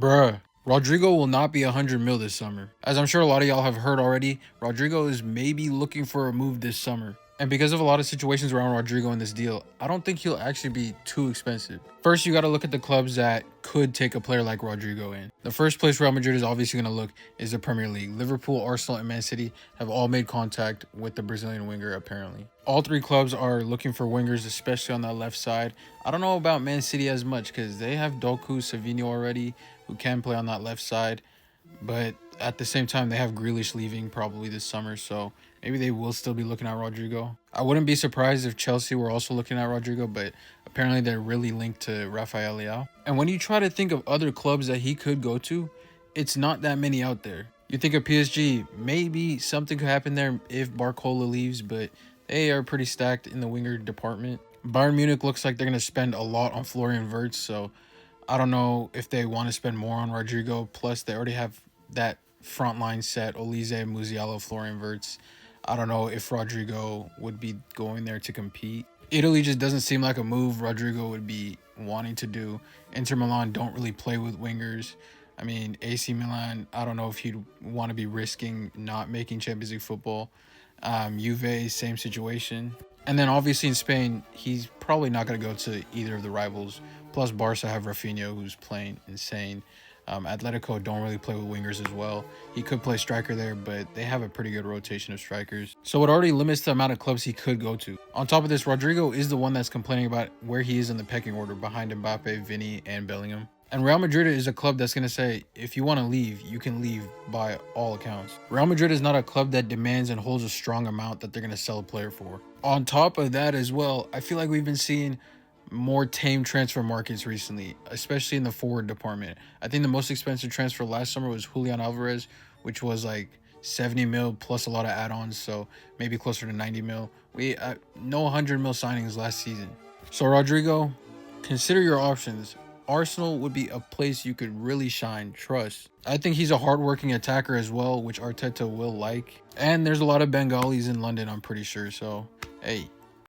Bruh, Rodrigo will not be 100 mil this summer. As I'm sure a lot of y'all have heard already, Rodrigo is maybe looking for a move this summer. And because of a lot of situations around Rodrigo in this deal, I don't think he'll actually be too expensive. First, you got to look at the clubs that could take a player like Rodrigo in. The first place Real Madrid is obviously going to look is the Premier League. Liverpool, Arsenal, and Man City have all made contact with the Brazilian winger, apparently. All three clubs are looking for wingers, especially on that left side. I don't know about Man City as much because they have Doku, Savinho already, who can play on that left side. But at the same time, they have Grealish leaving probably this summer, so maybe they will still be looking at Rodrigo. I wouldn't be surprised if Chelsea were also looking at Rodrigo, but apparently they're really linked to Rafael Leao. And when you try to think of other clubs that he could go to, it's not that many out there. You think of PSG, maybe something could happen there if Barcola leaves, but they are pretty stacked in the winger department. Bayern Munich looks like they're going to spend a lot on Florian Wirtz, so I don't know if they want to spend more on Rodrigo. Plus, they already have that front line set: Olise, Musiala, Florian Wirtz. I don't know if Rodrigo would be going there to compete. Italy just doesn't seem like a move Rodrigo would be wanting to do. Inter Milan don't really play with wingers. I mean, AC Milan, I don't know if he'd want to be risking not making Champions League football. Juve, same situation. And then obviously in Spain, he's probably not going to go to either of the rivals. Plus, Barca have Rafinha, who's playing insane. Atletico don't really play with wingers as well. He could play striker there, but they have a pretty good rotation of strikers. So it already limits the amount of clubs he could go to. On top of this, Rodrigo is the one that's complaining about where he is in the pecking order behind Mbappe, Vinny, and Bellingham. And Real Madrid is a club that's going to say, if you want to leave, you can leave by all accounts. Real Madrid is not a club that demands and holds a strong amount that they're going to sell a player for. On top of that as well, I feel like we've been seeing more tame transfer markets recently, especially in the forward department. I think the most expensive transfer last summer was Julian Alvarez, which was like 70 mil plus a lot of add-ons, so maybe closer to 90 mil. We no 100 mil signings last season. So Rodrigo, consider your options. Arsenal would be a place you could really shine, trust. I think he's a hardworking attacker as well, which Arteta will like. And there's a lot of Bengalis in London, I'm pretty sure. So, hey,